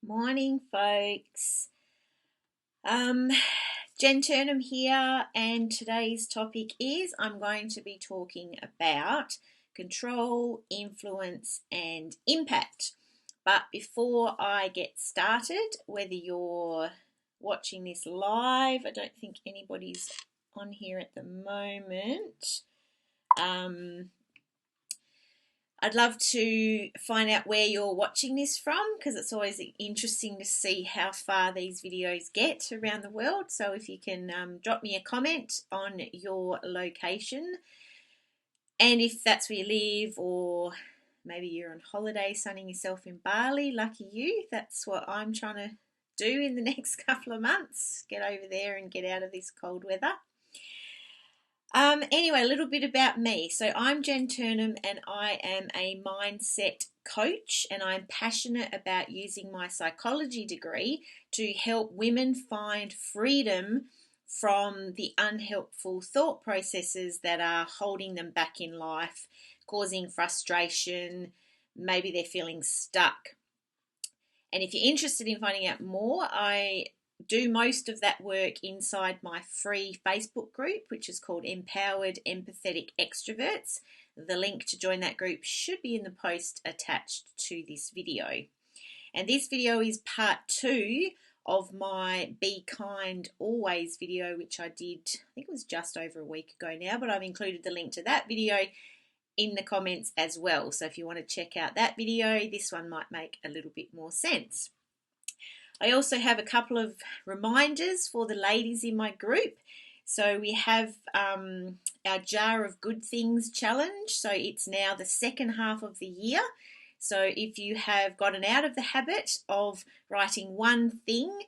Morning, folks. Um, Jen Turnham here, and today's topic is I'm going to be talking about control, influence, and impact. But before I get started, whether you're watching this live, I don't think anybody's on here at the moment. I'd love to find out where you're watching this from, because it's always interesting to see how far these videos get around the world. So if you can drop me a comment on your location, and if that's where you live, or maybe you're on holiday sunning yourself in Bali, lucky you. That's what I'm trying to do in the next couple of months, get over there and get out of this cold weather. Anyway, a little bit about me. So I'm Jen Turnham, and I am a mindset coach, and I'm passionate about using my psychology degree to help women find freedom from the unhelpful thought processes that are holding them back in life, causing frustration. Maybe they're feeling stuck. And if you're interested in finding out more, I do most of that work inside my free Facebook group, which is called Empowered Empathetic Extroverts. The link to join that group should be in the post attached to this video. And this video is part 2 of my Be Kind Always video, which I did, I think it was just over a week ago now, but I've included the link to that video in the comments as well. So if you want to check out that video, this one might make a little bit more sense. I also have a couple of reminders for the ladies in my group. So we have our Jar of Good Things challenge. So it's now the second half of the year. So if you have gotten out of the habit of writing one thing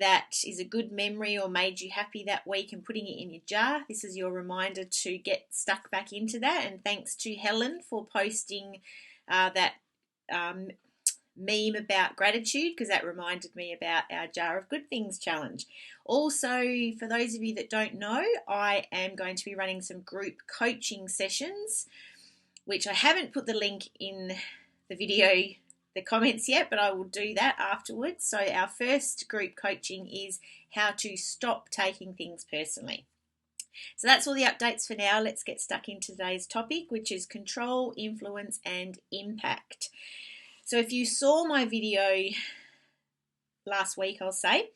that is a good memory or made you happy that week and putting it in your jar, this is your reminder to get stuck back into that. And thanks to Helen for posting that meme about gratitude, because that reminded me about our Jar of Good Things challenge. Also, for those of you that don't know, I am going to be running some group coaching sessions, which I haven't put the link in the video, the comments yet, but I will do that afterwards. So our first group coaching is how to stop taking things personally. So that's all the updates for now. Let's get stuck into today's topic, which is control, influence, and impact. So if you saw my video last week, I'll say,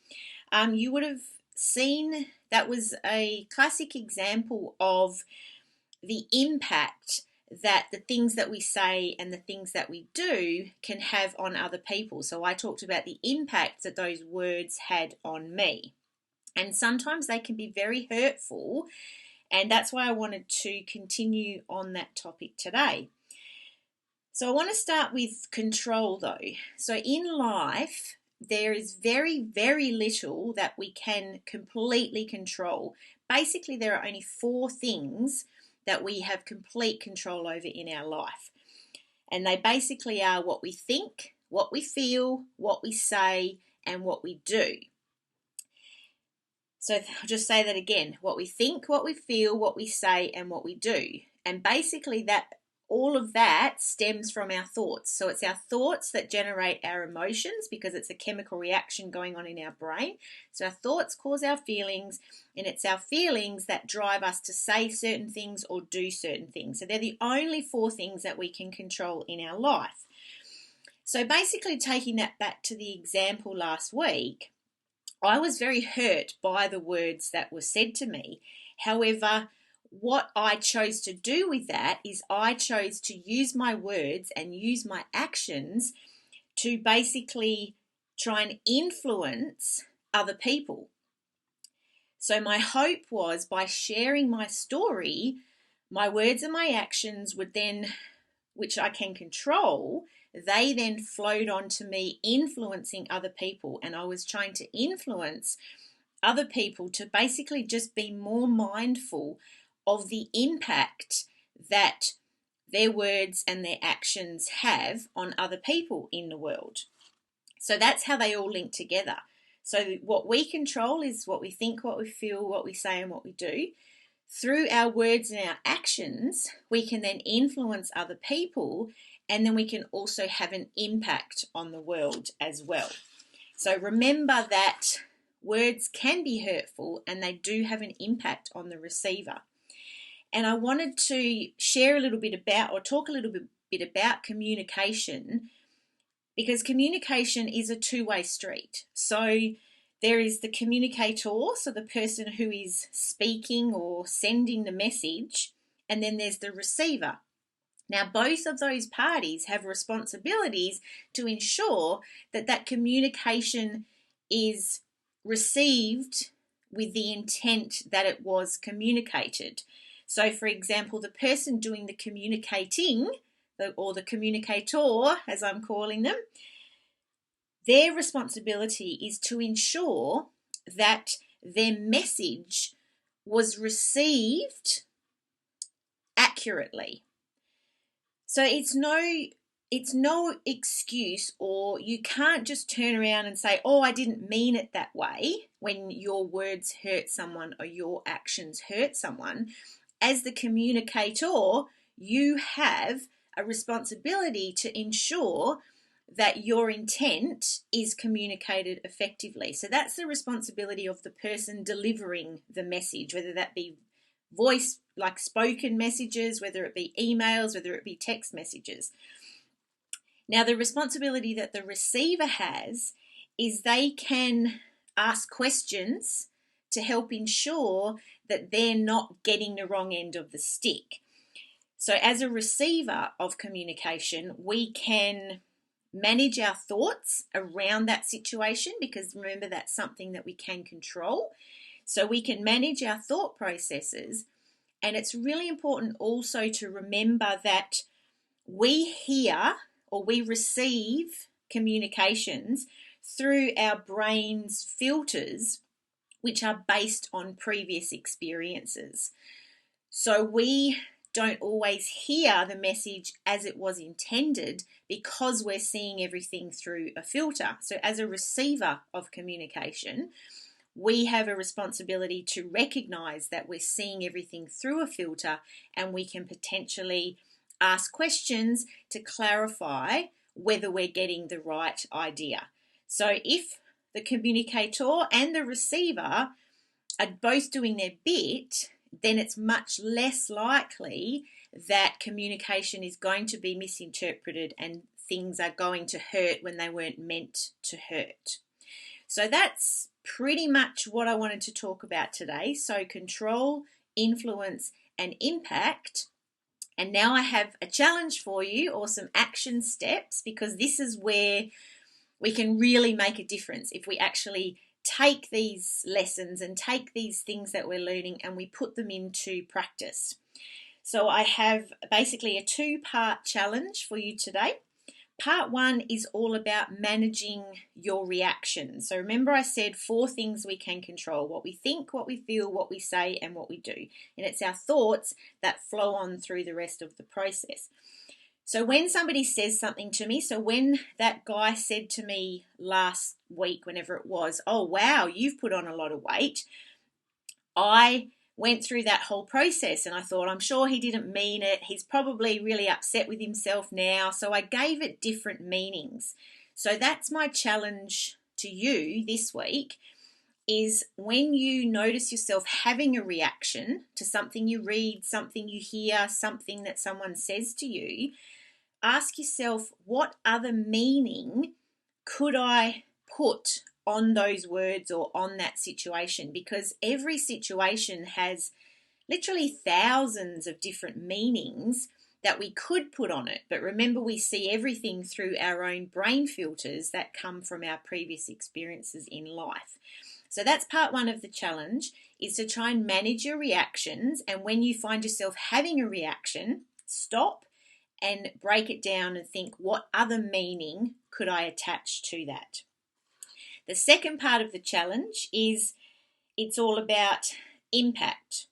you would have seen that was a classic example of the impact that the things that we say and the things that we do can have on other people. So I talked about the impact that those words had on me. And sometimes they can be very hurtful, and that's why I wanted to continue on that topic today. So I want to start with control though. So in life, there is very, very little that we can completely control. Basically, there are only 4 things that we have complete control over in our life. And they basically are what we think, what we feel, what we say, and what we do. So I'll just say that again. What we think, what we feel, what we say, and what we do. And basically all of that stems from our thoughts. So it's our thoughts that generate our emotions, because it's a chemical reaction going on in our brain. So our thoughts cause our feelings, and it's our feelings that drive us to say certain things or do certain things. So they're the only 4 things that we can control in our life. So basically, taking that back to the example last week, I was very hurt by the words that were said to me. However, what I chose to do with that is I chose to use my words and use my actions to basically try and influence other people. So my hope was, by sharing my story, my words and my actions would then, which I can control, they then flowed on to me influencing other people. And I was trying to influence other people to basically just be more mindful of the impact that their words and their actions have on other people in the world. So that's how they all link together. So what we control is what we think, what we feel, what we say, and what we do. Through our words and our actions, we can then influence other people, and then we can also have an impact on the world as well. So remember that words can be hurtful and they do have an impact on the receiver. And I wanted to share a little bit about, or talk a little bit about communication, because communication is a two-way street. So there is the communicator, so the person who is speaking or sending the message, and then there's the receiver. Now, both of those parties have responsibilities to ensure that that communication is received with the intent that it was communicated. So, for example, the person doing the communicating, or the communicator, as I'm calling them, their responsibility is to ensure that their message was received accurately. So it's no excuse, or you can't just turn around and say, oh, I didn't mean it that way, when your words hurt someone or your actions hurt someone. As the communicator, you have a responsibility to ensure that your intent is communicated effectively. So that's the responsibility of the person delivering the message, whether that be voice, like spoken messages, whether it be emails, whether it be text messages. Now, the responsibility that the receiver has is they can ask questions to help ensure that they're not getting the wrong end of the stick. So as a receiver of communication, we can manage our thoughts around that situation, because remember, that's something that we can control. So we can manage our thought processes. And it's really important also to remember that we hear, or we receive, communications through our brain's filters, which are based on previous experiences. So we don't always hear the message as it was intended, because we're seeing everything through a filter. So as a receiver of communication, we have a responsibility to recognize that we're seeing everything through a filter, and we can potentially ask questions to clarify whether we're getting the right idea. So if the communicator and the receiver are both doing their bit, then it's much less likely that communication is going to be misinterpreted and things are going to hurt when they weren't meant to hurt. So that's pretty much what I wanted to talk about today. So control, influence, and impact. And now I have a challenge for you, or some action steps, because this is where we can really make a difference if we actually take these lessons and take these things that we're learning and we put them into practice. So I have basically a two-part challenge for you today. Part one is all about managing your reaction. So remember, I said 4 things we can control: what we think, what we feel, what we say, and what we do. And it's our thoughts that flow on through the rest of the process. So when somebody says something to me, so when that guy said to me last week, whenever it was, oh, wow, you've put on a lot of weight, I went through that whole process and I thought, I'm sure he didn't mean it. He's probably really upset with himself now. So I gave it different meanings. So that's my challenge to you this week, is when you notice yourself having a reaction to something you read, something you hear, something that someone says to you, ask yourself, what other meaning could I put on those words or on that situation? Because every situation has literally thousands of different meanings that we could put on it. But remember, we see everything through our own brain filters that come from our previous experiences in life. So that's part one of the challenge, is to try and manage your reactions. And when you find yourself having a reaction, stop and break it down and think, what other meaning could I attach to that? The second part of the challenge is it's all about impact.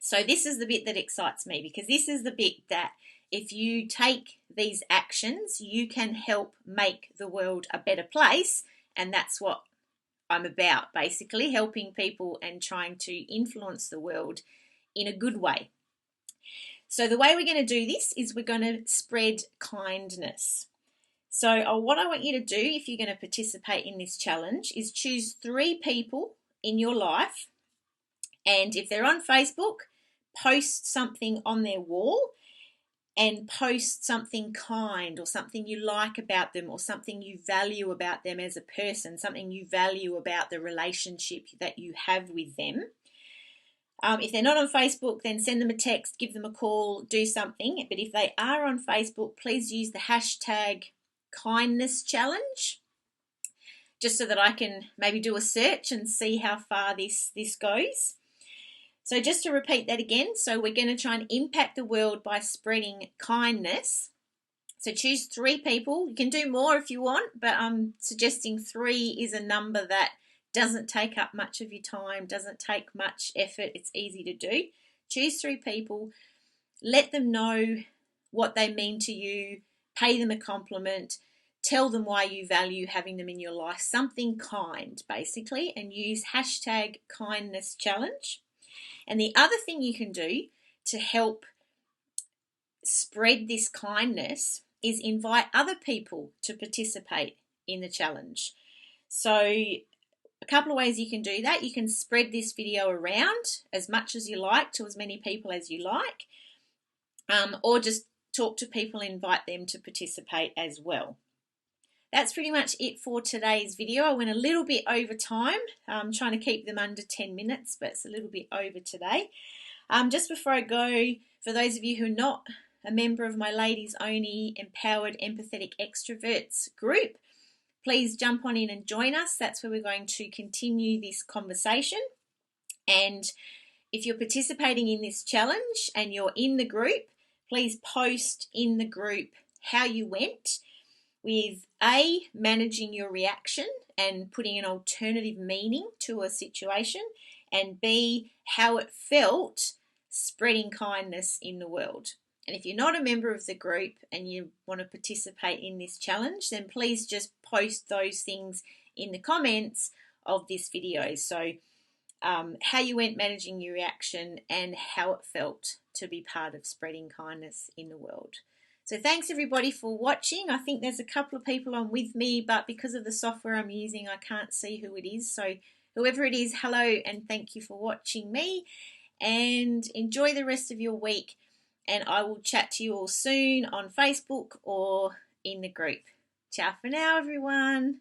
So this is the bit that excites me, because this is the bit that if you take these actions, you can help make the world a better place. And that's what I'm about, basically helping people and trying to influence the world in a good way. So the way we're going to do this is we're going to spread kindness. So what I want you to do if you're going to participate in this challenge is choose 3 people in your life, and if they're on Facebook, post something on their wall and post something kind or something you like about them or something you value about them as a person, something you value about the relationship that you have with them. If they're not on Facebook, then send them a text, give them a call, do something. But if they are on Facebook, please use the hashtag kindness challenge, just so that I can maybe do a search and see how far this goes. So just to repeat that again, so we're going to try and impact the world by spreading kindness. So choose 3 people. You can do more if you want, but I'm suggesting 3 is a number that doesn't take up much of your time, doesn't take much effort, it's easy to do. Choose 3 people, let them know what they mean to you, pay them a compliment, tell them why you value having them in your life, something kind basically, and use hashtag kindness challenge. And the other thing you can do to help spread this kindness is invite other people to participate in the challenge. So a couple of ways you can do that. You can spread this video around as much as you like to as many people as you like, or just talk to people and invite them to participate as well. That's pretty much it for today's video. I went a little bit over time. I'm trying to keep them under 10 minutes, but it's a little bit over today. Just before I go, for those of you who are not a member of my Ladies Only Empowered Empathetic Extroverts group, please jump on in and join us. That's where we're going to continue this conversation. And if you're participating in this challenge and you're in the group, please post in the group how you went with A, managing your reaction and putting an alternative meaning to a situation, and B, how it felt spreading kindness in the world. And if you're not a member of the group and you want to participate in this challenge, then please just post those things in the comments of this video. So how you went managing your reaction and how it felt to be part of spreading kindness in the world. So thanks everybody for watching. I think there's a couple of people on with me, but because of the software I'm using, I can't see who it is. So whoever it is, hello and thank you for watching me, and enjoy the rest of your week. And I will chat to you all soon on Facebook or in the group. Ciao for now, everyone.